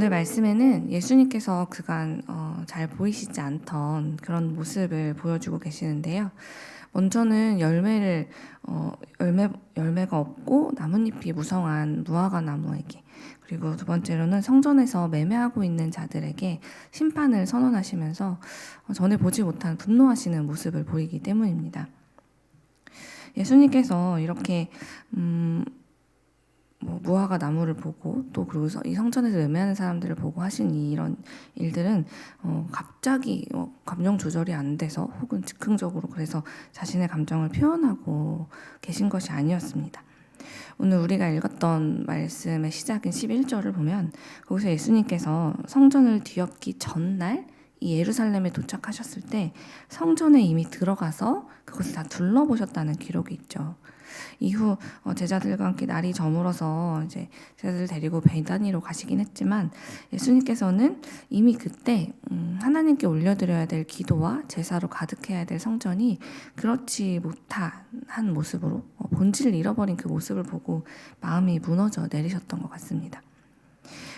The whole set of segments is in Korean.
오늘 말씀에는 예수님께서 그간 잘 보이시지 않던 그런 모습을 보여주고 계시는데요. 먼저는 열매가 없고 나뭇잎이 무성한 무화과 나무에게, 그리고 두 번째로는 성전에서 매매하고 있는 자들에게 심판을 선언하시면서 전에 보지 못한 분노하시는 모습을 보이기 때문입니다. 예수님께서 이렇게 무화과 나무를 보고 또 그리고 이 성전에서 매매하는 사람들을 보고 하신 이런 일들은 갑자기 감정 조절이 안 돼서 혹은 즉흥적으로 그래서 자신의 감정을 표현하고 계신 것이 아니었습니다. 오늘 우리가 읽었던 말씀의 시작인 11절을 보면 거기서 예수님께서 성전을 뒤엎기 전날 이 예루살렘에 도착하셨을 때 성전에 이미 들어가서 그것을 다 둘러보셨다는 기록이 있죠. 이후 제자들과 함께 날이 저물어서 이제 제자들 데리고 베다니로 가시긴 했지만 예수님께서는 이미 그때 하나님께 올려드려야 될 기도와 제사로 가득해야 될 성전이 그렇지 못한 모습으로 본질을 잃어버린 그 모습을 보고 마음이 무너져 내리셨던 것 같습니다.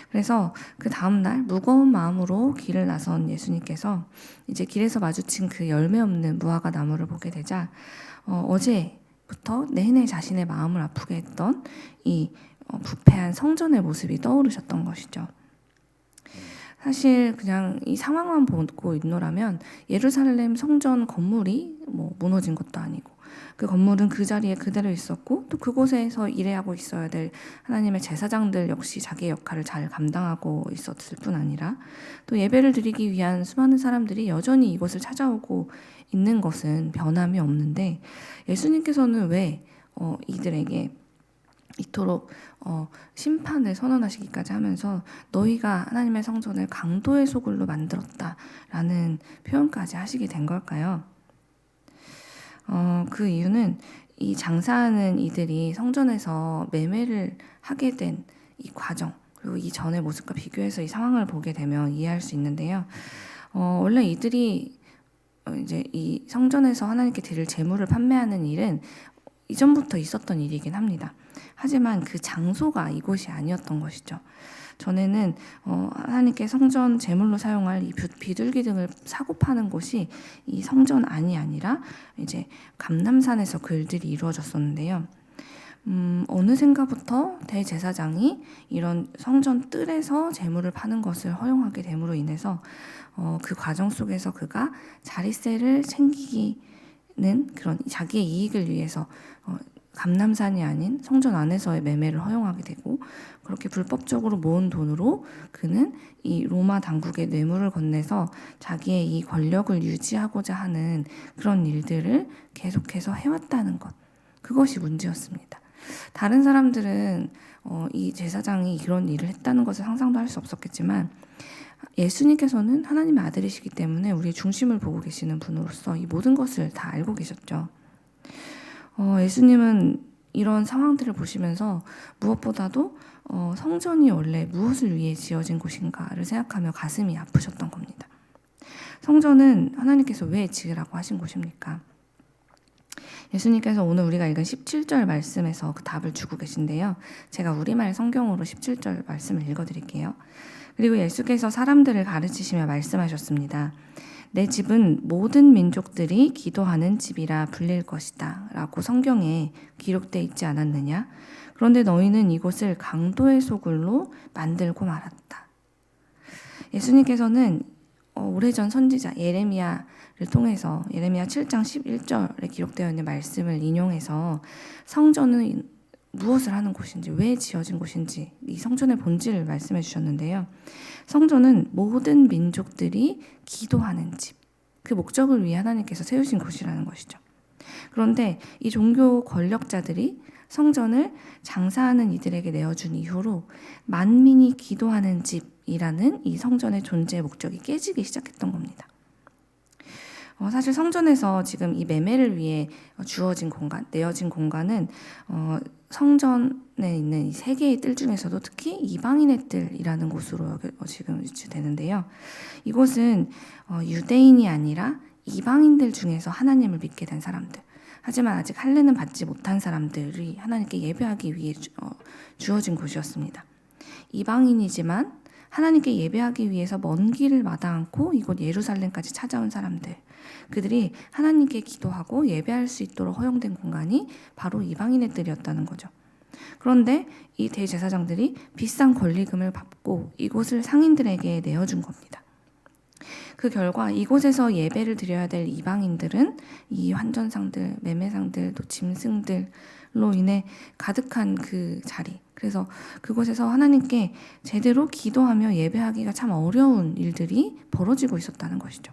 그래서 그 다음날 무거운 마음으로 길을 나선 예수님께서 이제 길에서 마주친 그 열매 없는 무화과 나무를 보게 되자 어제부터 내내 자신의 마음을 아프게 했던 이 부패한 성전의 모습이 떠오르셨던 것이죠. 사실 그냥 이 상황만 보고 있노라면 예루살렘 성전 건물이 무너진 것도 아니고 그 건물은 그 자리에 그대로 있었고 또 그곳에서 일하고 있어야 될 하나님의 제사장들 역시 자기의 역할을 잘 감당하고 있었을 뿐 아니라 또 예배를 드리기 위한 수많은 사람들이 여전히 이곳을 찾아오고 있는 것은 변함이 없는데 예수님께서는 왜 이들에게 이토록 심판을 선언하시기까지 하면서 너희가 하나님의 성전을 강도의 소굴로 만들었다라는 표현까지 하시게 된 걸까요? 그 이유는 이 장사하는 이들이 성전에서 매매를 하게 된 이 과정, 그리고 이 전의 모습과 비교해서 이 상황을 보게 되면 이해할 수 있는데요. 원래 이들이 이제 이 성전에서 하나님께 드릴 제물을 판매하는 일은 이전부터 있었던 일이긴 합니다. 하지만 그 장소가 이곳이 아니었던 것이죠. 전에는 하나님께 성전 제물로 사용할 이 비둘기 등을 사고 파는 곳이 이 성전 안이 아니라 이제 감람산에서 그 일들이 이루어졌었는데요. 어느샌가부터 대제사장이 이런 성전 뜰에서 제물을 파는 것을 허용하게 됨으로 인해서 그 과정 속에서 그가 자릿세를 챙기는 그런 자기의 이익을 위해서 감람산이 아닌 성전 안에서의 매매를 허용하게 되고 그렇게 불법적으로 모은 돈으로 그는 이 로마 당국의 뇌물을 건네서 자기의 이 권력을 유지하고자 하는 그런 일들을 계속해서 해왔다는 것, 그것이 문제였습니다. 다른 사람들은 이 제사장이 이런 일을 했다는 것을 상상도 할 수 없었겠지만 예수님께서는 하나님의 아들이시기 때문에 우리의 중심을 보고 계시는 분으로서 이 모든 것을 다 알고 계셨죠. 예수님은 이런 상황들을 보시면서 무엇보다도 성전이 원래 무엇을 위해 지어진 곳인가를 생각하며 가슴이 아프셨던 겁니다. 성전은 하나님께서 왜 지으라고 하신 곳입니까? 예수님께서 오늘 우리가 읽은 17절 말씀에서 그 답을 주고 계신데요. 제가 우리말 성경으로 17절 말씀을 읽어드릴게요. 그리고 예수께서 사람들을 가르치시며 말씀하셨습니다. 내 집은 모든 민족들이 기도하는 집이라 불릴 것이다 라고 성경에 기록되어 있지 않았느냐? 그런데 너희는 이곳을 강도의 소굴로 만들고 말았다. 예수님께서는 오래전 선지자 예레미야를 통해서 예레미야 7장 11절에 기록되어 있는 말씀을 인용해서 성전은 무엇을 하는 곳인지, 왜 지어진 곳인지 이 성전의 본질을 말씀해 주셨는데요. 성전은 모든 민족들이 기도하는 집, 그 목적을 위해 하나님께서 세우신 곳이라는 것이죠. 그런데 이 종교 권력자들이 성전을 장사하는 이들에게 내어준 이후로 만민이 기도하는 집이라는 이 성전의 존재의 목적이 깨지기 시작했던 겁니다. 사실 성전에서 지금 이 매매를 위해 주어진 공간, 내어진 공간은 성전에 있는 이 세 개의 뜰 중에서도 특히 이방인의 뜰이라는 곳으로 지금 위치되는데요. 이곳은 유대인이 아니라 이방인들 중에서 하나님을 믿게 된 사람들, 하지만 아직 할례는 받지 못한 사람들이 하나님께 예배하기 위해 주어진 곳이었습니다. 이방인이지만 하나님께 예배하기 위해서 먼 길을 마다 않고 이곳 예루살렘까지 찾아온 사람들, 그들이 하나님께 기도하고 예배할 수 있도록 허용된 공간이 바로 이방인의 뜰이었다는 거죠. 그런데 이 대제사장들이 비싼 권리금을 받고 이곳을 상인들에게 내어준 겁니다. 그 결과 이곳에서 예배를 드려야 될 이방인들은 이 환전상들, 매매상들, 또 짐승들로 인해 가득한 그 자리, 그래서 그곳에서 하나님께 제대로 기도하며 예배하기가 참 어려운 일들이 벌어지고 있었다는 것이죠.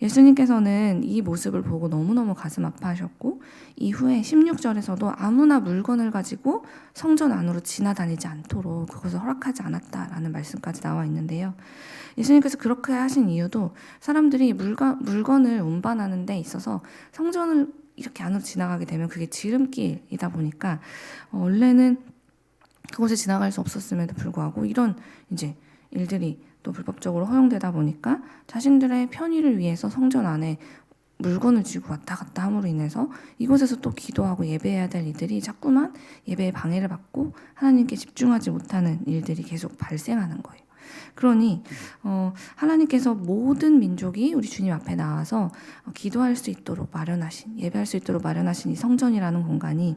예수님께서는 이 모습을 보고 너무너무 가슴 아파하셨고, 이후에 16절에서도 아무나 물건을 가지고 성전 안으로 지나다니지 않도록 그것을 허락하지 않았다라는 말씀까지 나와 있는데요. 예수님께서 그렇게 하신 이유도 사람들이 물건을 운반하는 데 있어서 성전을 이렇게 안으로 지나가게 되면 그게 지름길이다 보니까 원래는 그곳에 지나갈 수 없었음에도 불구하고 이런 이제 일들이 또 불법적으로 허용되다 보니까 자신들의 편의를 위해서 성전 안에 물건을 쥐고 왔다 갔다 함으로 인해서 이곳에서 또 기도하고 예배해야 될 이들이 자꾸만 예배에 방해를 받고 하나님께 집중하지 못하는 일들이 계속 발생하는 거예요. 그러니 하나님께서 모든 민족이 우리 주님 앞에 나와서 기도할 수 있도록 마련하신, 예배할 수 있도록 마련하신 이 성전이라는 공간이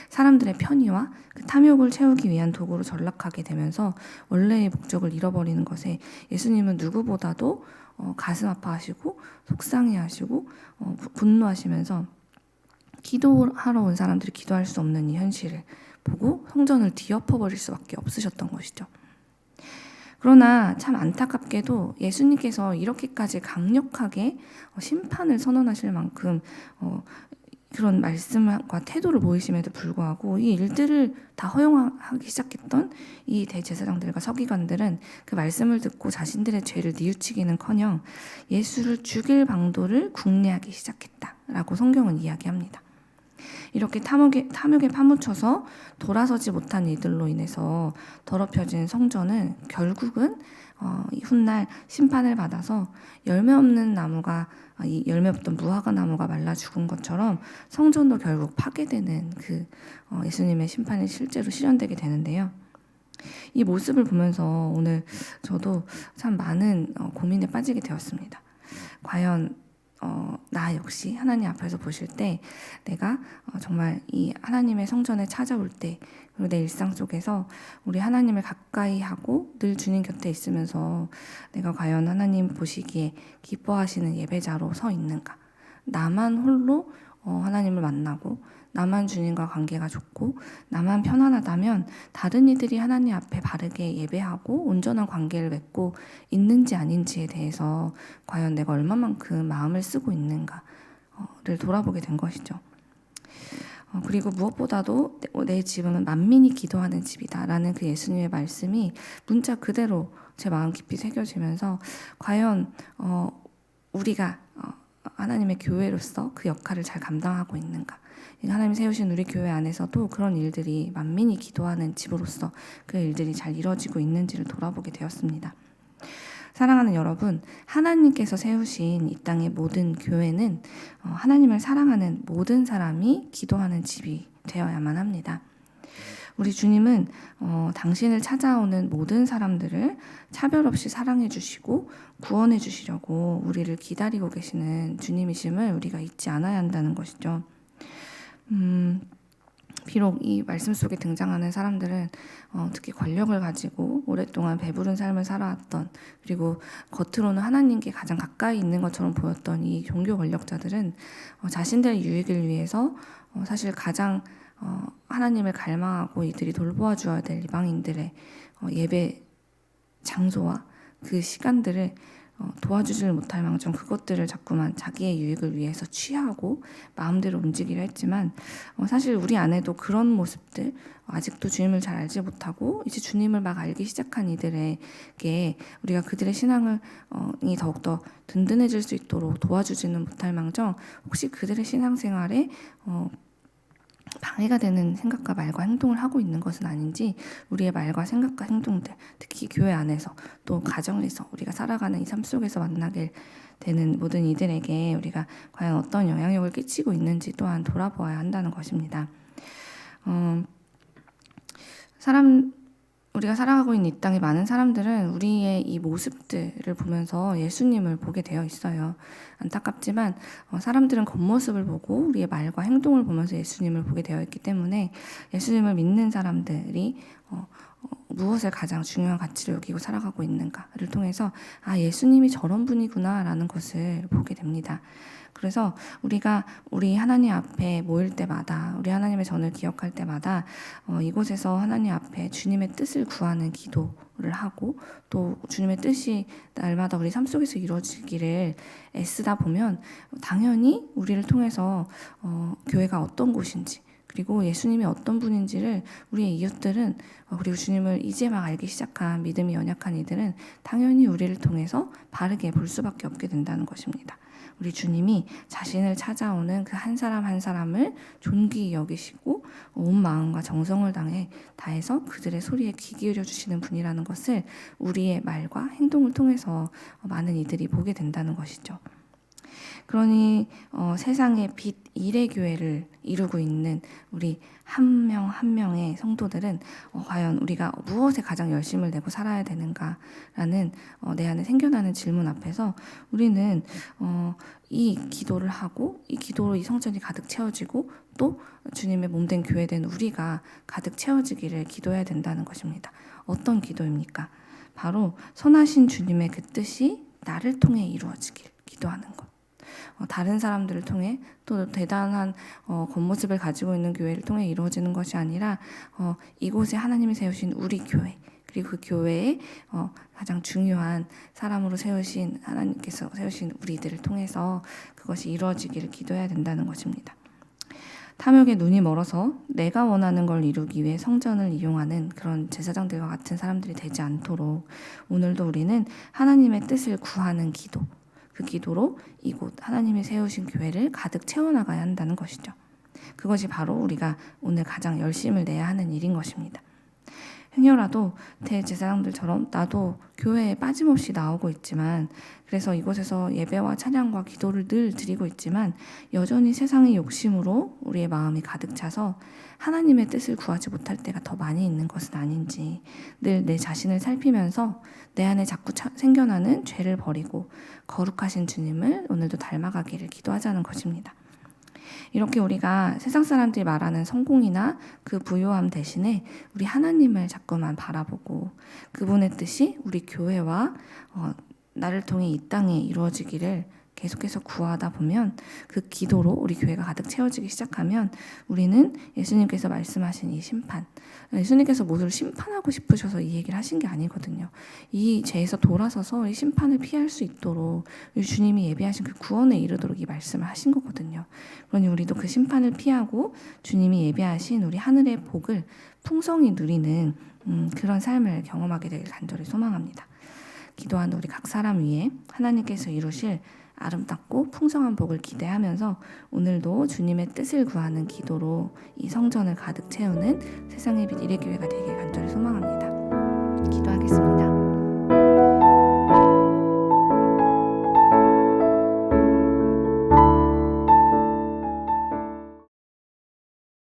사람들의 편의와 그 탐욕을 채우기 위한 도구로 전락하게 되면서 원래의 목적을 잃어버리는 것에 예수님은 누구보다도 가슴 아파하시고 속상해하시고 분노하시면서 기도하러 온 사람들이 기도할 수 없는 이 현실을 보고 성전을 뒤엎어버릴 수밖에 없으셨던 것이죠. 그러나 참 안타깝게도 예수님께서 이렇게까지 강력하게 심판을 선언하실 만큼 그런 말씀과 태도를 보이심에도 불구하고 이 일들을 다 허용하기 시작했던 이 대제사장들과 서기관들은 그 말씀을 듣고 자신들의 죄를 뉘우치기는커녕 예수를 죽일 방도를 궁리하기 시작했다라고 성경은 이야기합니다. 이렇게 탐욕에 파묻혀서 돌아서지 못한 이들로 인해서 더럽혀진 성전은 결국은 훗날 심판을 받아서 열매 없는 나무가 이 열매 없던 무화과 나무가 말라 죽은 것처럼 성전도 결국 파괴되는 그 예수님의 심판이 실제로 실현되게 되는데요. 이 모습을 보면서 오늘 저도 참 많은 고민에 빠지게 되었습니다. 과연 나 역시 하나님 앞에서 보실 때 내가 정말 이 하나님의 성전에 찾아올 때, 그리고 내 일상 속에서 우리 하나님을 가까이 하고 늘 주님 곁에 있으면서 내가 과연 하나님 보시기에 기뻐하시는 예배자로 서 있는가? 나만 홀로 하나님을 만나고 나만 주님과 관계가 좋고 나만 편안하다면 다른 이들이 하나님 앞에 바르게 예배하고 온전한 관계를 맺고 있는지 아닌지에 대해서 과연 내가 얼마만큼 마음을 쓰고 있는가를 돌아보게 된 것이죠. 그리고 무엇보다도 내 집은 만민이 기도하는 집이다라는 그 예수님의 말씀이 문자 그대로 제 마음 깊이 새겨지면서 과연 우리가 하나님의 교회로서 그 역할을 잘 감당하고 있는가? 하나님이 세우신 우리 교회 안에서도 그런 일들이 만민이 기도하는 집으로서 그 일들이 잘 이루어지고 있는지를 돌아보게 되었습니다. 사랑하는 여러분, 하나님께서 세우신 이 땅의 모든 교회는 하나님을 사랑하는 모든 사람이 기도하는 집이 되어야만 합니다. 우리 주님은 당신을 찾아오는 모든 사람들을 차별 없이 사랑해 주시고 구원해 주시려고 우리를 기다리고 계시는 주님이심을 우리가 잊지 않아야 한다는 것이죠. 비록 이 말씀 속에 등장하는 사람들은 특히 권력을 가지고 오랫동안 배부른 삶을 살아왔던, 그리고 겉으로는 하나님께 가장 가까이 있는 것처럼 보였던 이 종교 권력자들은 자신들의 유익을 위해서 사실 가장 하나님을 갈망하고 이들이 돌보아 주어야 될 이방인들의 예배 장소와 그 시간들을 도와주지를 못할 망정 그것들을 자꾸만 자기의 유익을 위해서 취하고 마음대로 움직이려 했지만 사실 우리 안에도 그런 모습들, 아직도 주님을 잘 알지 못하고 이제 주님을 막 알기 시작한 이들에게 우리가 그들의 신앙이 더욱더 든든해질 수 있도록 도와주지는 못할 망정 혹시 그들의 신앙생활에 방해가 되는 생각과 말과 행동을 하고 있는 것은 아닌지, 우리의 말과 생각과 행동들, 특히 교회 안에서 또 가정에서 우리가 살아가는 이 삶 속에서 만나게 되는 모든 이들에게 우리가 과연 어떤 영향력을 끼치고 있는지 또한 돌아보아야 한다는 것입니다. 우리가 살아가고 있는 이 땅의 많은 사람들은 우리의 이 모습들을 보면서 예수님을 보게 되어 있어요. 안타깝지만 사람들은 겉모습을 보고 우리의 말과 행동을 보면서 예수님을 보게 되어 있기 때문에 예수님을 믿는 사람들이 무엇을 가장 중요한 가치로 여기고 살아가고 있는가를 통해서 예수님이 저런 분이구나 라는 것을 보게 됩니다. 그래서 우리가 우리 하나님 앞에 모일 때마다, 우리 하나님의 전을 기억할 때마다 이곳에서 하나님 앞에 주님의 뜻을 구하는 기도를 하고, 또 주님의 뜻이 날마다 우리 삶 속에서 이루어지기를 애쓰다 보면 당연히 우리를 통해서 교회가 어떤 곳인지, 그리고 예수님이 어떤 분인지를 우리의 이웃들은, 그리고 주님을 이제 막 알기 시작한 믿음이 연약한 이들은 당연히 우리를 통해서 바르게 볼 수밖에 없게 된다는 것입니다. 우리 주님이 자신을 찾아오는 그 한 사람 한 사람을 존귀히 여기시고 온 마음과 정성을 다해서 그들의 소리에 귀 기울여 주시는 분이라는 것을 우리의 말과 행동을 통해서 많은 이들이 보게 된다는 것이죠. 그러니 세상의 빛 일의 교회를 이루고 있는 우리 한 명 한 명의 성도들은 과연 우리가 무엇에 가장 열심을 내고 살아야 되는가라는 내 안에 생겨나는 질문 앞에서 우리는 이 기도를 하고 이 기도로 이 성전이 가득 채워지고 또 주님의 몸된 교회된 우리가 가득 채워지기를 기도해야 된다는 것입니다. 어떤 기도입니까? 바로 선하신 주님의 그 뜻이 나를 통해 이루어지길 기도하는 것. 다른 사람들을 통해 또 대단한 겉모습을 가지고 있는 교회를 통해 이루어지는 것이 아니라 이곳에 하나님이 세우신 우리 교회, 그리고 그 교회에 가장 중요한 사람으로 세우신 하나님께서 세우신 우리들을 통해서 그것이 이루어지기를 기도해야 된다는 것입니다. 탐욕에 눈이 멀어서 내가 원하는 걸 이루기 위해 성전을 이용하는 그런 제사장들과 같은 사람들이 되지 않도록 오늘도 우리는 하나님의 뜻을 구하는 기도, 그 기도로 이곳 하나님이 세우신 교회를 가득 채워나가야 한다는 것이죠. 그것이 바로 우리가 오늘 가장 열심을 내야 하는 일인 것입니다. 행여라도 대제사장들처럼 나도 교회에 빠짐없이 나오고 있지만, 그래서 이곳에서 예배와 찬양과 기도를 늘 드리고 있지만 여전히 세상의 욕심으로 우리의 마음이 가득 차서 하나님의 뜻을 구하지 못할 때가 더 많이 있는 것은 아닌지 늘 내 자신을 살피면서 내 안에 자꾸 생겨나는 죄를 버리고 거룩하신 주님을 오늘도 닮아가기를 기도하자는 것입니다. 이렇게 우리가 세상 사람들이 말하는 성공이나 그 부요함 대신에 우리 하나님을 자꾸만 바라보고 그분의 뜻이 우리 교회와 나를 통해 이 땅에 이루어지기를 계속해서 구하다 보면, 그 기도로 우리 교회가 가득 채워지기 시작하면 우리는 예수님께서 말씀하신 이 심판, 예수님께서 모두를 심판하고 싶으셔서 이 얘기를 하신 게 아니거든요. 이 죄에서 돌아서서 이 심판을 피할 수 있도록 주님이 예비하신 그 구원에 이르도록 이 말씀을 하신 거거든요. 그러니 우리도 그 심판을 피하고 주님이 예비하신 우리 하늘의 복을 풍성히 누리는 그런 삶을 경험하게 되길 간절히 소망합니다. 기도하는 우리 각 사람 위에 하나님께서 이루실 아름답고 풍성한 복을 기대하면서 오늘도 주님의 뜻을 구하는 기도로 이 성전을 가득 채우는 세상의 빛 일의 교회가 되길 간절히 소망합니다.